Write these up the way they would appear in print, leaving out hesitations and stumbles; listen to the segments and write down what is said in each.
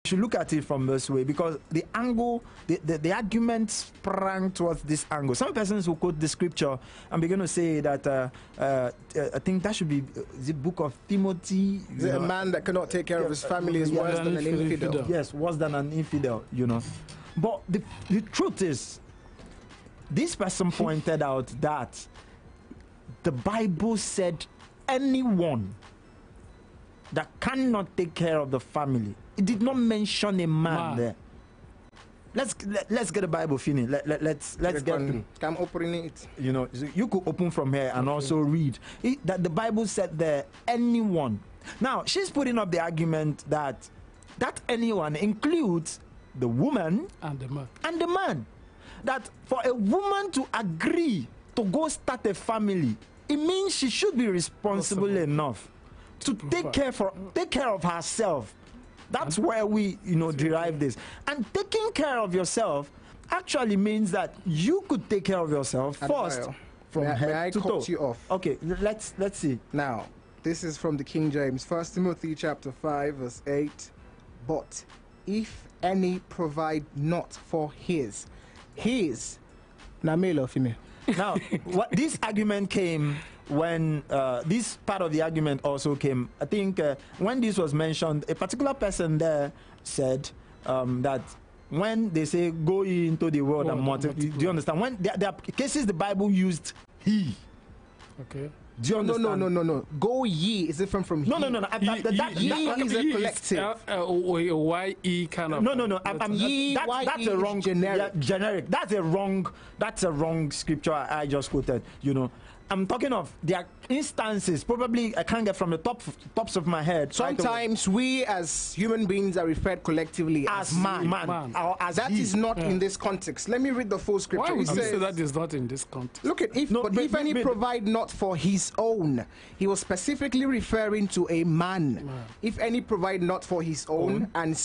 should look at it from this way, because the angle, the argument sprang towards this angle. Some persons will quote the scripture and begin to say that I think that should be the book of Timothy. A man that cannot take care of his family is worse than an infidel. Yes, worse than an infidel, you know. But the truth is, this person pointed out that the Bible said anyone that cannot take care of the family. It did not mention a man there. Let's get the Bible finished. Let's get through. I'm opening it. You know, you could open from here and also read that the Bible said there anyone. Now she's putting up the argument that anyone includes the woman and the man. And the man. That for a woman to agree to go start a family, it means she should be responsible enough to take care of herself. That's where we, derive this. And taking care of yourself actually means that you could take care of yourself first. From head to toe. May I cut you off? Okay, let's see. Now, this is from the King James, 1 Timothy chapter 5, verse 8. But if any provide not for his, now male or female? Now, this argument came when this part of the argument also came. I think when this was mentioned, a particular person there said that when they say go into the world and multiply, do you understand? When there are cases the Bible used he. Okay. Do you understand? No. Go ye is different from he. No. He is a collective. Y-E kind of. No. That's a wrong generic. Generic. That's a wrong scripture I just quoted. I'm talking of their instances. Probably I can't get from the tops of my head. Sometimes we as human beings are referred collectively as man. Or as that is not in this context. Let me read the full scripture. Why would you say that is not in this context? Look at if any provide not for his own, he was specifically referring to a man. If any provide not for his own, and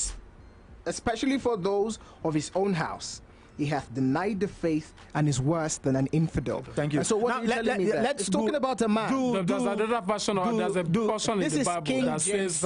especially for those of his own house, he hath denied the faith and is worse than an infidel. Thank you. And so what are you telling me that? It's talking about a man. There's another version, or there's a portion in the Bible that says,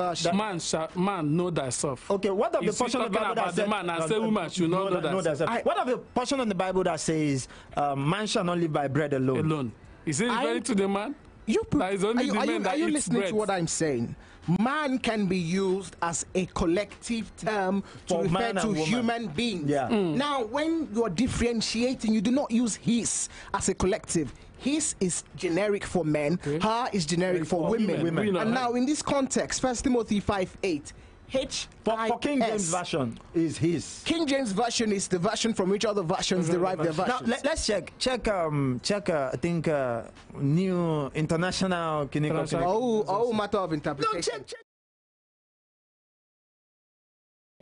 man, know thyself. Okay, what of the portion of the Bible that says, man and say woman should not know thyself? What of the portion in the Bible that says, man shall not live by bread alone? Is it referring to the man? Are you listening to what I'm saying? Man can be used as a collective term to refer to human beings. Yeah. Now, when you're differentiating, you do not use his as a collective. His is generic for men, her is generic for women. And now, in this context, 1 Timothy 5:8, for King James Version is his. King James Version is the version from which other versions derive their versions. Now let's check. I think New International KINKS. Matter of interpretation. No, check.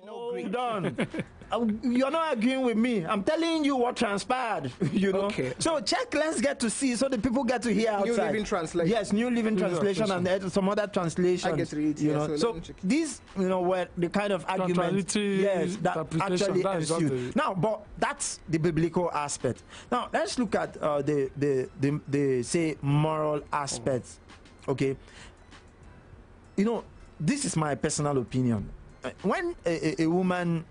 Hold on. You're not agreeing with me. I'm telling you what transpired. Okay. So check. Let's get to see, so the people get to hear outside. New Living Translation. Yes, New Living Translation and some other translations. I get to read it. So these, were the kind of arguments. Yes, that actually ensued. Now, but that's the biblical aspect. Now let's look at the say moral aspects. Okay. This is my personal opinion. When a woman,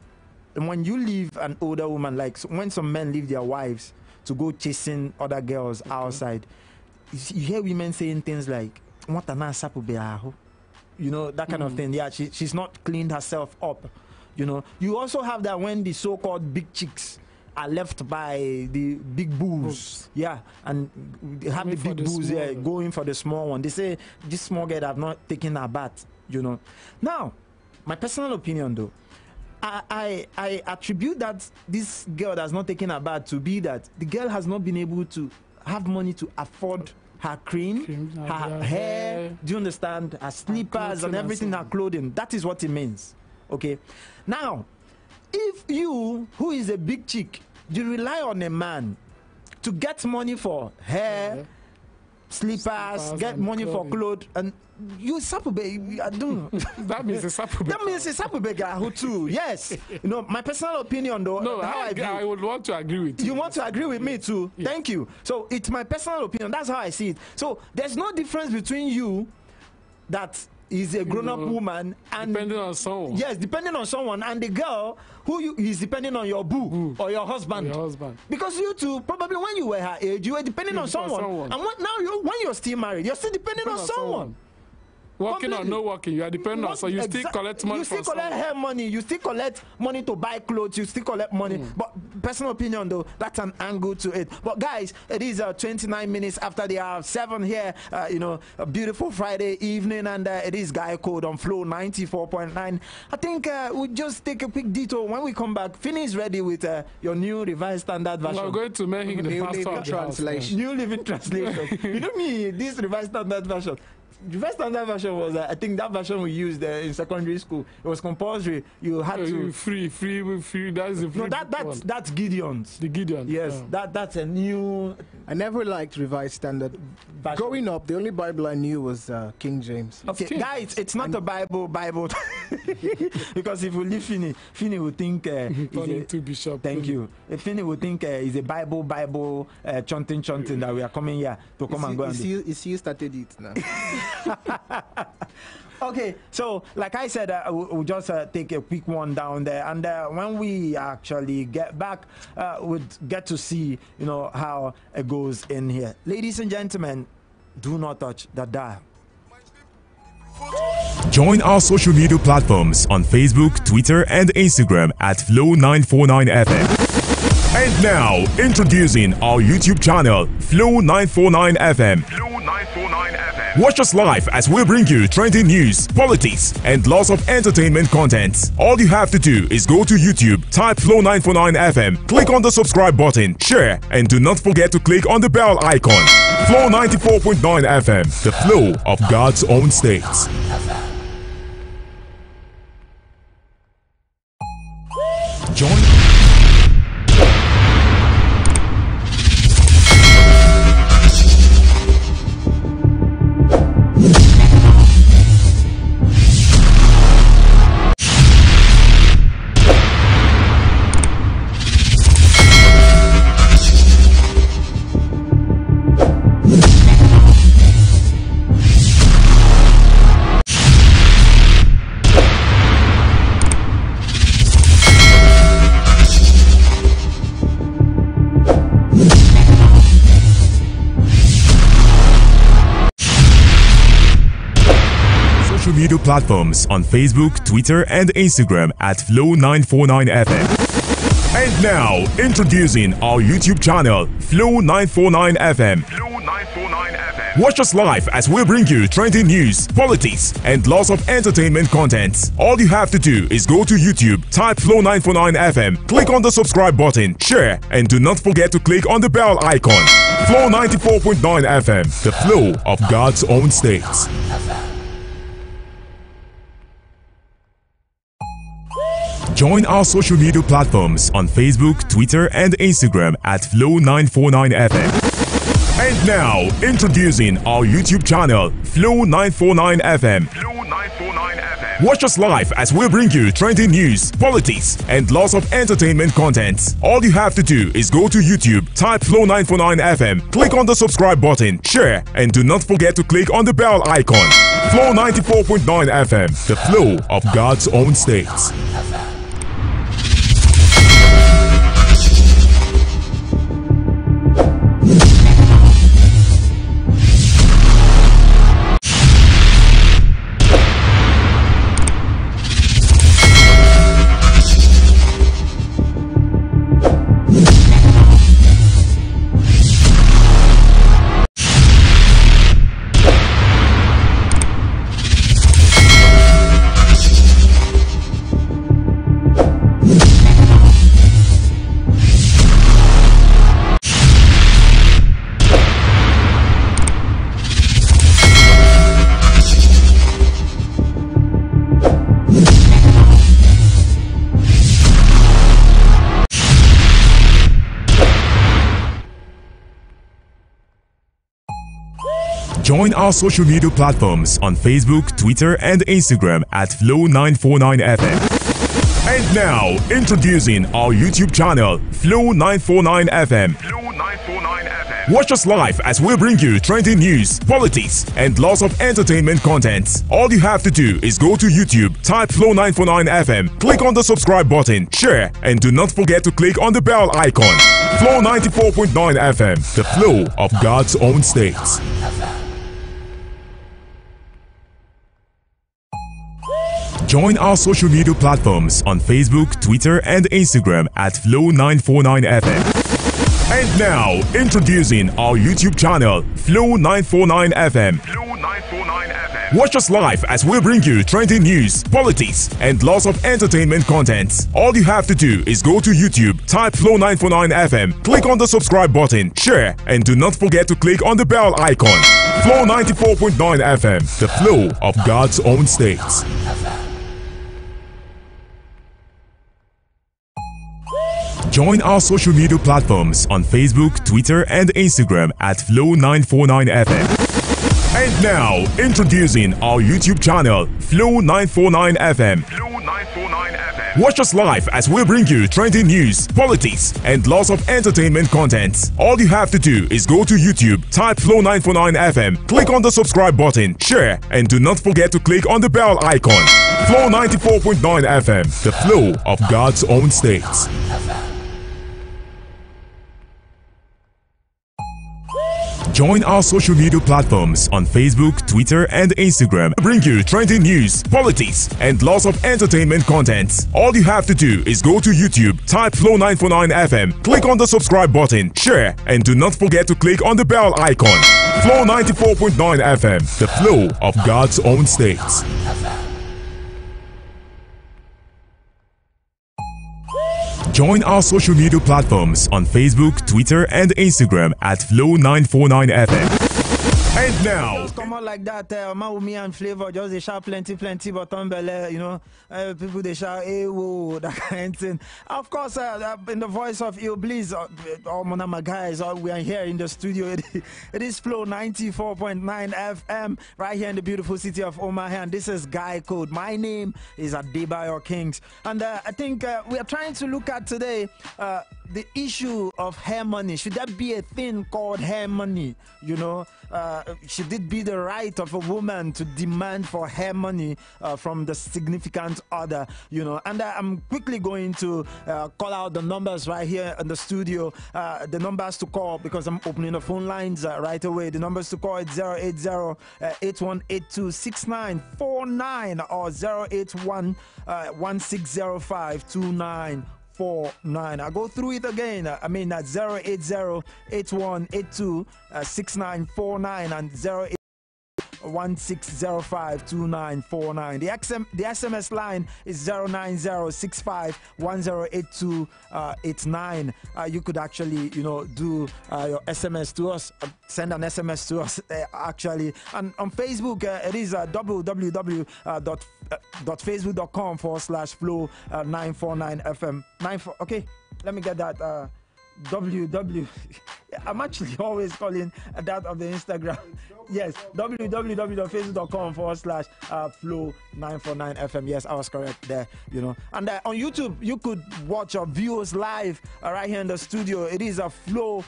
when you leave an older woman, like when some men leave their wives to go chasing other girls outside, you hear women saying things like, "What an asapu beaho," that kind of thing. Yeah, she's not cleaned herself up. You also have that when the so-called big chicks are left by the big bulls. Yeah, and they have the big bulls there going for the small one. They say this small girl have not taken her bath. Now. My personal opinion, though, I attribute that this girl that's not taken her bath to be that the girl has not been able to have money to afford her cream, her hair, do you understand, her slippers and everything, her clothing. That is what it means. Okay. Now, if you, who is a big chick, you rely on a man to get money for hair, slippers, get money for clothes, and you sapube, I don't know. That means a sapube. That means a sapube guy too. Yes. My personal opinion, though. No, I would want to agree with you. You want to agree with me too? Yes. Thank you. So it's my personal opinion. That's how I see it. So there's no difference between you that is a grown-up woman, and depending on someone. Yes, depending on someone, and the girl who is depending on your boo or your husband. Because you two probably when you were her age, you were depending on someone. And when you're still married, you're still depending on someone. Working or no working, you are dependent on, so you still collect money. You still collect hair money, you still collect money to buy clothes, you still collect money. But personal opinion though, that's an angle to it. But guys, it is 29 minutes after the hour 7 here, a beautiful Friday evening, and it is Guy Code on Flow 94.9. I think we'll just take a quick detour. When we come back, Finney is ready with your new revised standard version. We're going to make him the pastor of the translation. New living translation. You know me, this revised standard version. The first standard version was, I think that version we used in secondary school. It was compulsory. You had to free. That is a free. No, that's Gideon's. The Gideon. Yes, that's a new. I never liked revised standard. Version. Growing up, the only Bible I knew was King James. Okay, guys, it's not a Bible, because if we leave Finney will think bishop. Thank you. Finney will think it's a Bible chanting that we are coming here to come and go. It's you started it now. Okay, so like I said, we'll just take a quick one down there, and when we actually get back, we'll get to see how it goes in here. Ladies and gentlemen, do not touch the dial. Join our social media platforms on Facebook, Twitter, and Instagram at Flow949FM. And now, introducing our YouTube channel, Flow949FM. Watch us live as we bring you trending news, politics, and lots of entertainment content. All you have to do is go to YouTube, type Flow949FM, click on the subscribe button, share, and do not forget to click on the bell icon. Flow 94.9 FM, the flow of God's own state. Join. Media platforms on Facebook, Twitter, and Instagram at Flow949FM. And now, introducing our YouTube channel, Flow949FM. Watch us live as we bring you trending news, politics, and lots of entertainment content. All you have to do is go to YouTube, type Flow949FM, click on the subscribe button, share, and do not forget to click on the bell icon. Flow 94.9 FM, the flow of God's own state. Join our social media platforms on Facebook, Twitter, and Instagram at Flow949FM. And now, introducing our YouTube channel, Flow949FM. Watch us live as we bring you trending news, politics, and lots of entertainment content. All you have to do is go to YouTube, type Flow949FM, click on the subscribe button, share, and do not forget to click on the bell icon. Flow 94.9 FM, the flow of God's own state. Join our social media platforms on Facebook, Twitter, and Instagram at Flow949FM. And now, introducing our YouTube channel, Flow949FM. Watch us live as we bring you trending news, politics, and lots of entertainment content. All you have to do is go to YouTube, type Flow949 FM, click on the subscribe button, share, and do not forget to click on the bell icon. Flow 94.9 FM, the flow of God's own state. Join our social media platforms on Facebook, Twitter, and Instagram at Flow949FM. And now, introducing our YouTube channel, Flow949 FM. Watch us live as we bring you trending news, politics, and lots of entertainment content. All you have to do is go to YouTube, type Flow949 FM, click on the subscribe button, share, and do not forget to click on the bell icon. Flow 94.9 FM, the flow of God's own state. Join our social media platforms on Facebook, Twitter, and Instagram at Flow949 FM. And now, introducing our YouTube channel, Flow949 FM. Watch us live as we bring you trending news, politics, and lots of entertainment content. All you have to do is go to YouTube, type Flow949 FM, click on the subscribe button, share, and do not forget to click on the bell icon. Flow 94.9 FM, the flow of God's own state. Join our social media platforms on Facebook, Twitter, and Instagram. Bring you trending news, politics, and lots of entertainment content. All you have to do is go to YouTube, type Flow949 FM, click on the subscribe button, share, and do not forget to click on the bell icon. Flow 94.9 FM, the flow of God's own state. Join our social media platforms on Facebook, Twitter, and Instagram at Flow949 FM. And now, just come out like that, me and Flavor, just they shout plenty, but you know, people they shout, hey, whoa, that kind of thing. Of course, in the voice of you, please, all my guys, we are here in the studio. It is Flow 94.9 FM, right here in the beautiful city of Omaha, and this is Guy Code. My name is ADEBAYOR KINKS, and I think we are trying to look at today the issue of hair money. Should there be a thing called hair money? You know, should it be the right of a woman to demand for hair money from the significant other? You know, and I'm quickly going to call out the numbers right here in the studio. The numbers to call, because I'm opening the phone lines right away. The numbers to call is 080-8182-6949 or 081-1605-2949. I go through it again. I mean, that's 080-8182-6949 and 081-1605-2949. The SMS line is 090-65-1082-89. You could actually, you know, do your SMS to us, send an SMS to us actually. And on Facebook, it is www.facebook.com/flow949FM. Okay, let me get that. I'm actually always calling that of the Instagram. Yes, www.facebook.com/flow949FM. Yes, I was correct there, you know. And on YouTube, you could watch or view us live right here in the studio. It is a Flow-FM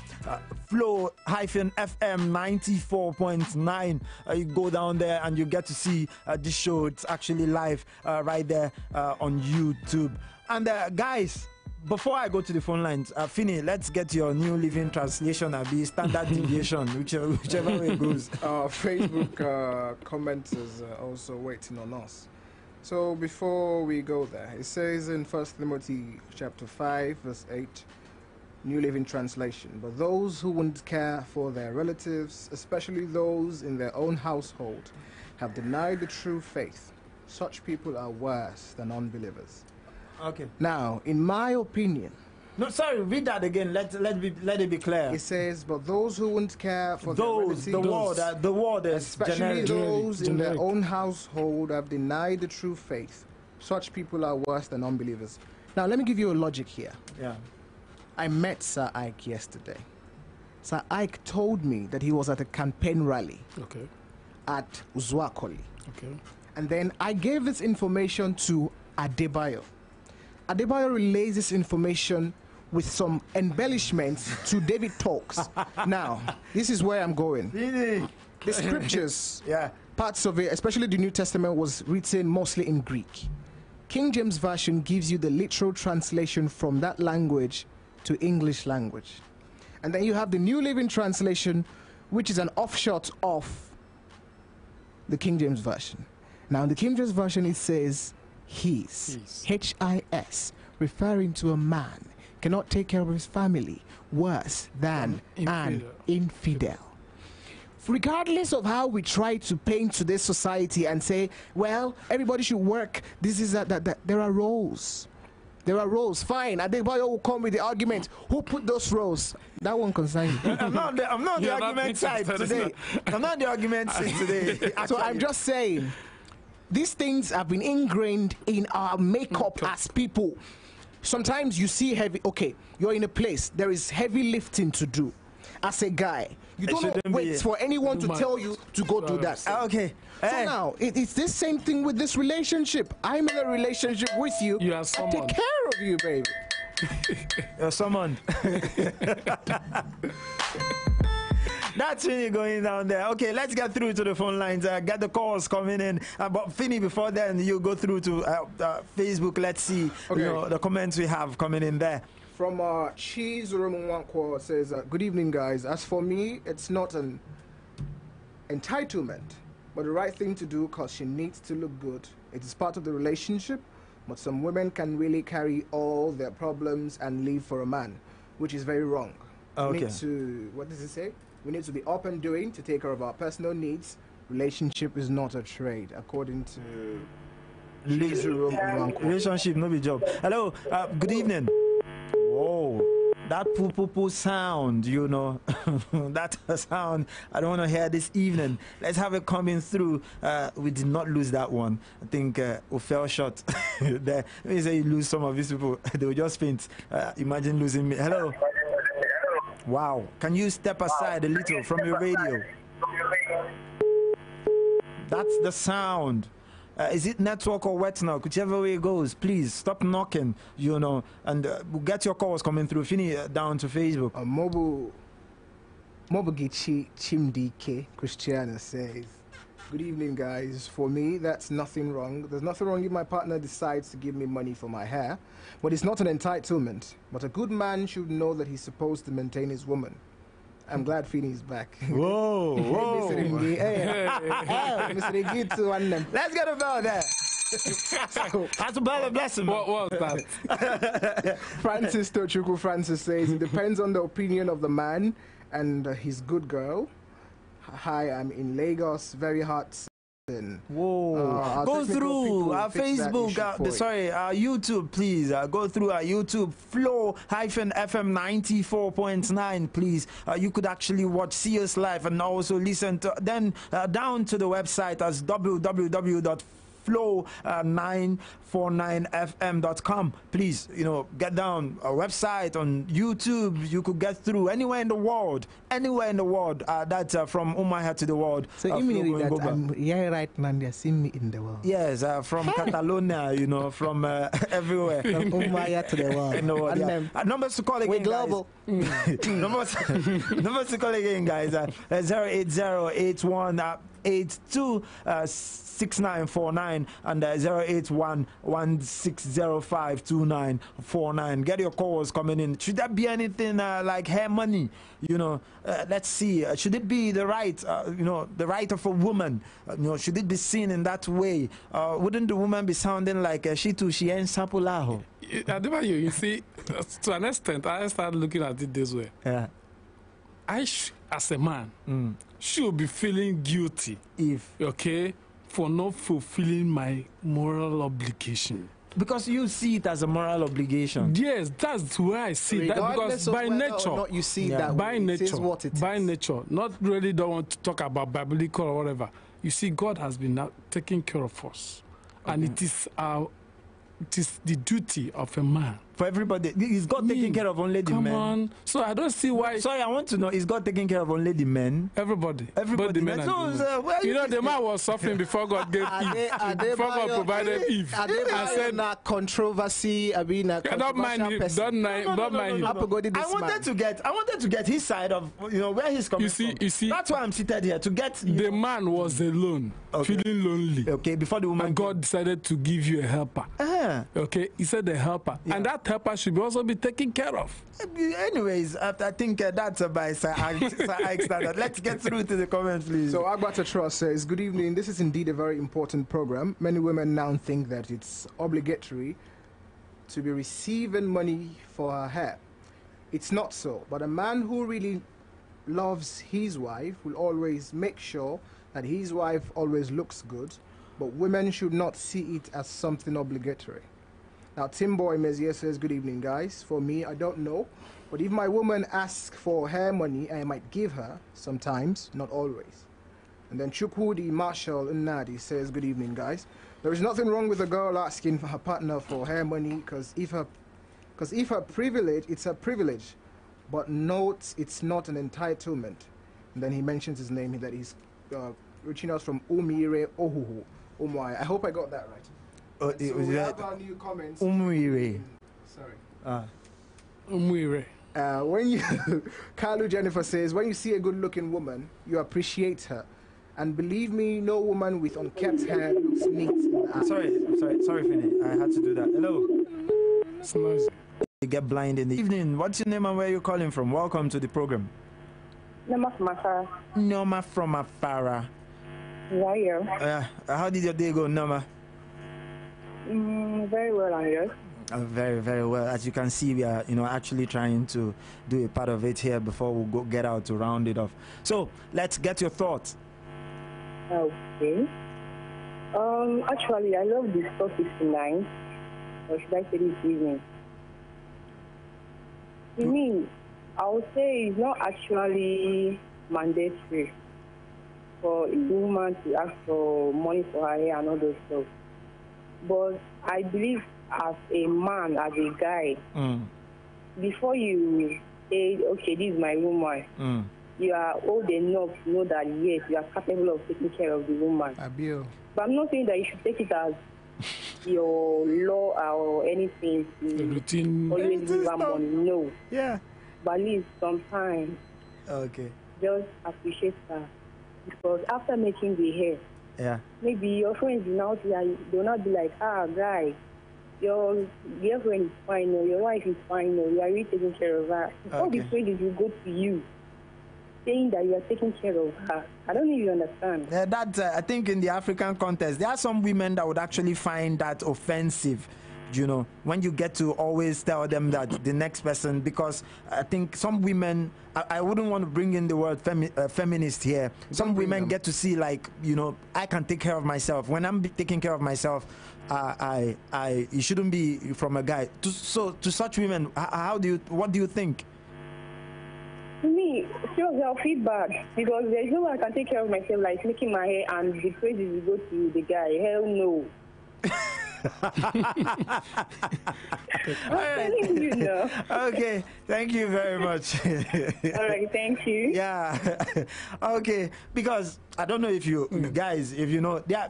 94.9. You go down there and you get to see this show. It's actually live right there on YouTube. And guys, before I go to the phone lines, Finny, let's get your New Living Translation and be standard deviation, whichever way it goes. Facebook comment is also waiting on us. So before we go there, it says in 1 Timothy chapter 5, verse 8, New Living Translation, but those who wouldn't care for their relatives, especially those in their own household, have denied the true faith. Such people are worse than unbelievers. Okay. Now, in my opinion... No, sorry, read that again. Let it be clear. It says, but those who wouldn't care for those, the word is especially those in their own household have denied the true faith. Such people are worse than unbelievers. Now, let me give you a logic here. Yeah. I met Sir Ike yesterday. Sir Ike told me that he was at a campaign rally at Uzuakoli. Okay. And then I gave this information to Adebayor. Adebayor relays this information with some embellishments to David Talks. Now, this is where I'm going. The scriptures, parts of it, especially the New Testament, was written mostly in Greek. King James Version gives you the literal translation from that language to English language. And then you have the New Living Translation, which is an offshoot of the King James Version. Now, in the King James Version, it says, his, H-I-S, referring to a man cannot take care of his family worse than an infidel. Regardless of how we try to paint today's society and say, well, everybody should work, this is that there are roles. There are roles. Fine. ADEBAYOR will come with the argument. Who put those roles? That one concerns you. I'm not the argument side today. I'm not the argument side today. So I'm just saying, these things have been ingrained in our makeup as people. Sometimes you see heavy, okay, you're in a place, there is heavy lifting to do. As a guy, you don't wait for anyone to tell you to go do that. Okay. So now, it's this same thing with this relationship. I'm in a relationship with you. You are I someone. take care of you, baby. You're summoned. That's really going down there. Okay, let's get through to the phone lines. Get the calls coming in. But Finny, before then, you go through to Facebook. Let's see the comments we have coming in there. From Cheese Roman says, good evening, guys. As for me, it's not an entitlement, but the right thing to do because she needs to look good. It is part of the relationship, but some women can really carry all their problems and leave for a man, which is very wrong. Okay. We need to, what does it say? We need to be up and doing to take care of our personal needs. Relationship is not a trade, according to Cheese Roman. Relationship, no be job. Hello, good evening. Whoa, that poo-poo-poo sound, you know, that sound I don't want to hear this evening. Let's have it coming through. We did not lose that one. I think we fell short there. Let me say you lose some of these people, they will just faint. Imagine losing me. Hello. Wow, can you step aside a little from your radio? That's the sound. Is it network or what now? Whichever way it goes, please stop knocking, you know, and we'll get your calls coming through. Fini down to Facebook. Mobugichi Chimdike Christiana says, good evening, guys. For me, that's nothing wrong. There's nothing wrong if my partner decides to give me money for my hair, but it's not an entitlement. But a good man should know that he's supposed to maintain his woman. I'm glad Fini's back. Whoa, whoa. Let's get about that. That's a blessing. What was that? Francis Tochuku Francis says, it depends on the opinion of the man and his good girl. Hi, I'm in Lagos. Very hot. Whoa. Go through our Facebook, our YouTube, please. Go through our YouTube, Flow-FM 94.9, please. You could actually see us live and also listen to, then down to the website as www.flow949fm.com. Please, you know, get down our website on YouTube. You could get through anywhere in the world. That's from Umaya to the world. So you mean that I'm here right now, they're seeing me in the world? Yes, from Catalonia, you know, from everywhere. From Umaya to the world. In the world, numbers to call again, we're global. Numbers to call again, guys. 08081826949 and 08116052949. Get your calls coming in. Should that be anything like hair money? You know, let's see. Should it be the right, you know, the right of a woman? You know, should it be seen in that way? Wouldn't the woman be sounding like she ain't sapulaho? You see, to an extent, I started looking at it this way. Yeah. As a man, should be feeling guilty for not fulfilling my moral obligation. Because you see it as a moral obligation. Yes, that's why I see that. Because by nature, not you see that by nature, it is what it is. By nature, not really don't want to talk about biblical or whatever. You see, God has been taking care of us, and it is the duty of a man For everybody, is God taking care of only the men? Come on. So I don't see why. Sorry, I want to know, is God taking care of only the men? Everybody. Everybody. The men and the women. You know, the man was suffering before God gave Eve. Before God provided Eve. I said that controversy. I mean, don't mind him. Don't mind him. I wanted to get his side of, you know, where he's coming from. You see. That's why I'm seated here, to get. The man was alone, feeling lonely. Okay, before the woman. And God decided to give you a helper. Okay, he said the helper, and that helper should also be taken care of. Anyways, I think that's by Sir Ike standard. Let's get through to the comments, please. So Agbata Trust says, good evening. This is indeed a very important program. Many women now think that it's obligatory to be receiving money for her hair. It's not so. But a man who really loves his wife will always make sure that his wife always looks good. But women should not see it as something obligatory. Now, Tim Boy Mezier says, good evening, guys. For me, I don't know. But if my woman asks for hair money, I might give her sometimes, not always. And then Chukwudi Marshall Nnadi says, good evening, guys. There is nothing wrong with a girl asking for her partner for hair money, because if her privilege, it's a privilege. But note, it's not an entitlement. And then he mentions his name, that he's reaching out from Umire Ohuhu. Umwai. I hope I got that right. So we have our new comments. Umwire. Sorry. Umwire. When you, Kalu Jennifer says, when you see a good-looking woman, you appreciate her. And believe me, no woman with unkempt hair looks neat. Sorry, Finny. I had to do that. Hello. It's noisy. You get blind in the evening. What's your name and where are you calling from? Welcome to the program. Nama from Afara. Nama from Afara. Yeah. How did your day go, Nama? Very well, and yours? Very, very well. As you can see, we are, actually trying to do a part of it here before we get out to round it off. So let's get your thoughts. Okay. Actually, I love this topic tonight, or should I say this evening? To me, I would say it's not actually mandatory for a woman to ask for money for her hair and all those stuff. But I believe as a man, as a guy, before you say, okay, this is my woman, you are old enough to know that, yes, you are capable of taking care of the woman. But I'm not saying that you should take it as your law or anything to always give her money. No. Yeah. But at least sometimes, just appreciate her. Because after making the hair, maybe your friends will now they'll not be like, guy, your girlfriend is fine, or your wife is fine, or you are really taking care of her. All the praises will go to you, saying that you are taking care of her. I don't know if you understand. I think in the African context, there are some women that would actually find that offensive. When you get to always tell them that the next person, because I think some women, I wouldn't want to bring in the word feminist here. Some women get to see, like, I can take care of myself. When I'm taking care of myself, it shouldn't be from a guy. So to such women, what do you think? To me, still their feedback, because there's no way I can take care of myself, like making my hair, and the praises will go to the guy. Hell no. Okay, thank you very much. All right, thank you. Yeah. Okay, because I don't know if you guys, if you know, there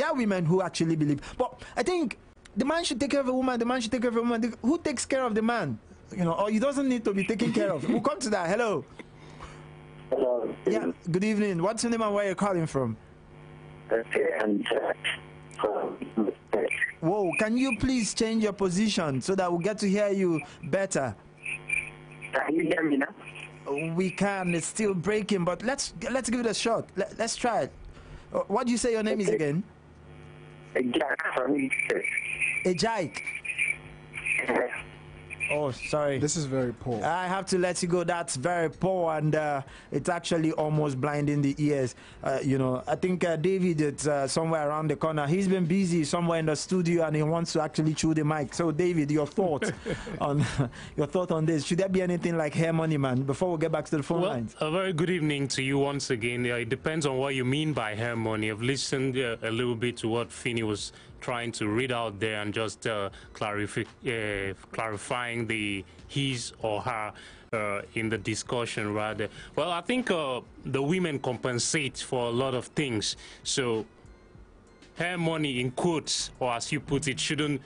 are women who actually believe, but I think the man should take care of a woman. The man should take care of a woman. Who takes care of the man? Or he doesn't need to be taken care of. We'll come to that. Hello. Hello. Yeah. Good evening. What's your name and where you're calling from? Okay, and whoa, can you please change your position so that we'll get to hear you better? Can you hear me now? We can. It's still breaking, but let's give it a shot. Let's try it. What do you say your name is again? Jack from Ejike. Oh, sorry. This is very poor. I have to let you go. That's very poor, and it's actually almost blinding the ears. I think David is somewhere around the corner. He's been busy somewhere in the studio, and he wants to actually chew the mic. So, David, your thoughts on this? Should there be anything like hair money, man? Before we get back to the phone lines. A very good evening to you once again. It depends on what you mean by hair money. I've listened a little bit to what Finney was trying to read out there and just clarifying the his or her in the discussion rather. Well, I think the women compensate for a lot of things. So her money in quotes, or as you put it, shouldn't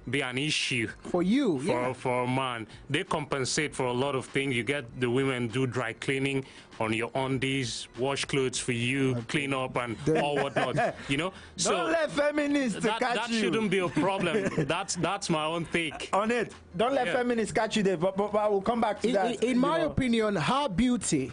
be an issue for you. For a man. They compensate for a lot of things. You get the women do dry cleaning on your undies, wash clothes for you, clean up and all whatnot. You know, so don't let feminists catch you. That shouldn't be a problem. That's my own take on it. Don't let feminists catch you there. But I will come back to that. In my opinion, her beauty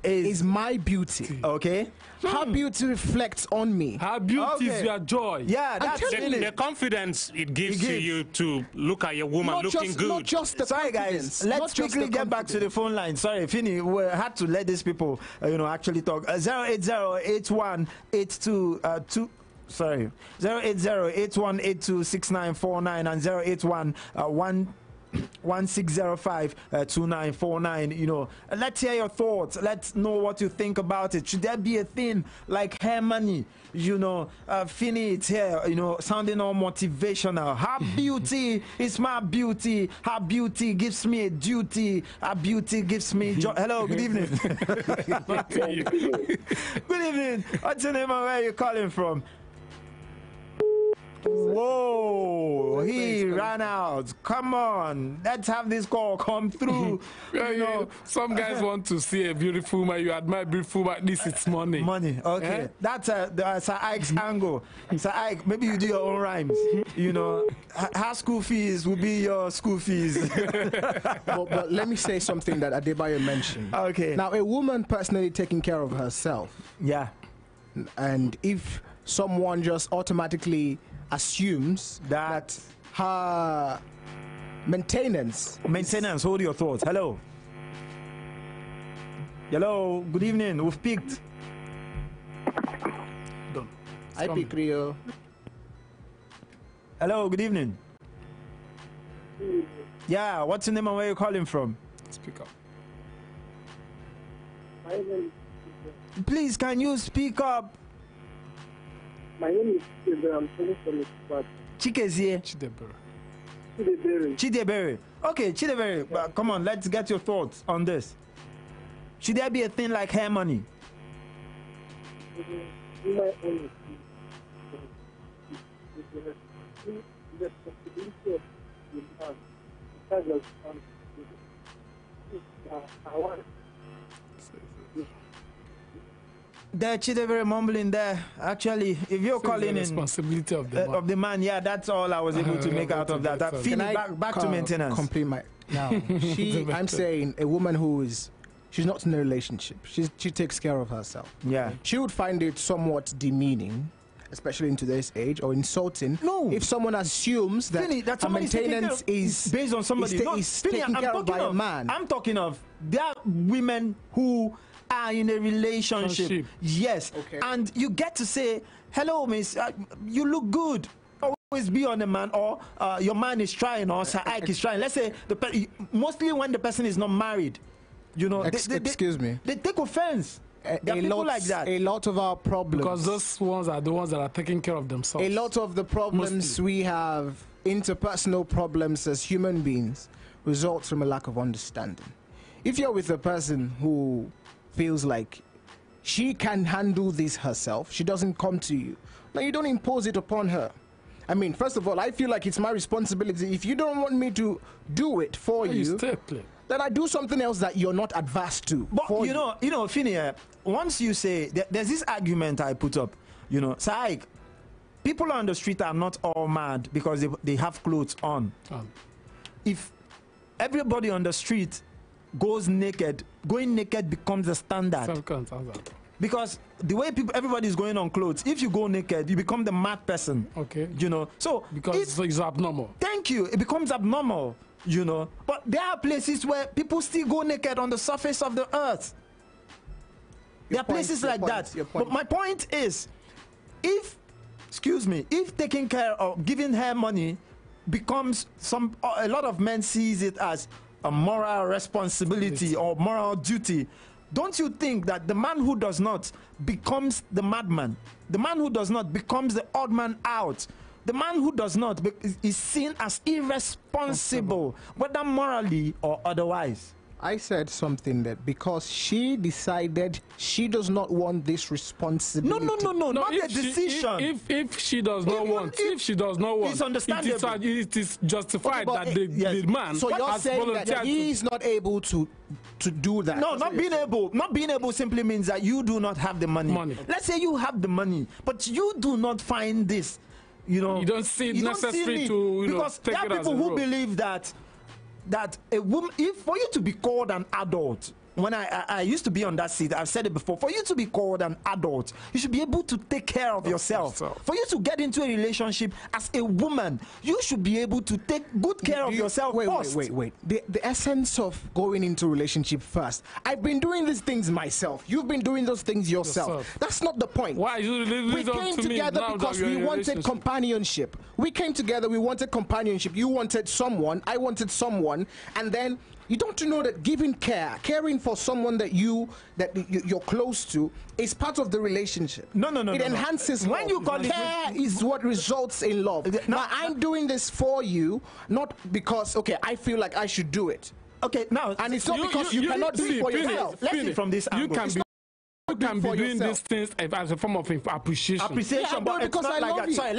is my beauty. Okay. Her beauty reflects on me. Her beauty is your joy. Yeah, that's the confidence it gives to you to look at your woman looking good. Not just the Sorry, guys. Let's quickly get back to the phone line. Sorry, Finny, we had to let these people, actually talk. 080-8182-2. Sorry, 080-8182-6949 and 081-1605-2949. Let's hear your thoughts. Let's know what you think about it. Should there be a thing like hair money? Finny, it's here, sounding all motivational. Her beauty is my beauty. Her beauty gives me a duty. Her beauty gives me joy. Hello, good evening. Good evening. What's your name and where are you calling from? Whoa, he ran out. Come on, let's have this call come through. Some guys want to see a beautiful woman. You admire beautiful woman. At least it's money. Money, okay. That's Sir Ike's angle. Sir Ike, maybe you do your own rhymes. Her school fees will be your school fees. but let me say something that Adebayo mentioned. Okay. Now, a woman personally taking care of herself. Yeah. And if someone just automatically assumes that her maintenance, hold your thoughts. Hello, good evening. We've picked. I pick Rio. Hello, good evening. Yeah, what's your name and where you calling from? Speak up. Please, can you speak up? My name is Chidebere. I'm calling from Chikezie. Chidebere. Okay, Chidebere, come on, let's get your thoughts on this. Should there be a thing like hair money? There, Chidebere mumbling there. Actually, if you're calling in responsibility of the man, yeah, that's all I was able to make out of that. Back to maintenance. Complete my now. I'm saying a woman she's not in a relationship. She takes care of herself. Yeah, she would find it somewhat demeaning, especially in today's age, or insulting. No, if someone assumes that her maintenance is based on somebody is taken care of by a man. I'm talking of there are women who are in a relationship. Yes. Okay. And you get to say, hello, miss, you look good. Always be on a man, or your man is trying, or Sir Ike is trying. Let's say, mostly when the person is not married, excuse me. They take offense. There are people like that. A lot of our problems. Because those ones are the ones that are taking care of themselves. A lot of the problems we have, interpersonal problems as human beings, results from a lack of understanding. If you're with a person who feels like she can handle this herself, she doesn't come to you. Now, you don't impose it upon her. I mean, first of all, I feel like it's my responsibility. If you don't want me to do it for you, then I do something else that you're not adverse to. But you know, Phineas, once you say there's this argument I put up, Sir Ike, people on the street are not all mad because they have clothes on. If everybody on the street goes naked, going naked becomes a standard. Because the way everybody is going on clothes, if you go naked, you become the mad person. Okay. So because it's abnormal. Thank you. It becomes abnormal. But there are places where people still go naked on the surface of the earth. There are places like that. But my point is, if taking care of giving her money becomes a lot of men sees it as a moral responsibility or moral duty, don't you think that the man who does not becomes the madman? The man who does not becomes the odd man out The man who does not is seen as irresponsible, whether morally or otherwise. I said something that because she decided she does not want this responsibility. No, not a decision. If she does not want, if she does not want, it's understandable. It is justified that the man. So you're saying that he is not able to do that? No, not being able. Not being able simply means that you do not have the money. Let's say you have the money, but you do not find this. You don't see it necessary to because take there are people who believe that a woman, for you to be called an adult, when I used to be on that seat, I've said it before, for you to be called an adult, you should be able to take care of yourself. For you to get into a relationship as a woman, you should be able to take good care of yourself first. Wait. The essence of going into a relationship first. I've been doing these things myself. You've been doing those things yourself. That's not the point. Why you we came together because we wanted companionship. We came together, we wanted companionship. You wanted someone, I wanted someone, and then you don't know that giving caring for someone that you're close to is part of the relationship. No. It enhances love. When you call care is what results in love. Now I'm doing this for you, not because I feel like I should do it. Okay, now and it's not because you cannot do it for yourself. Let's see from this angle. You can be doing these things as a form of appreciation. Appreciation, but because I love you. Sorry,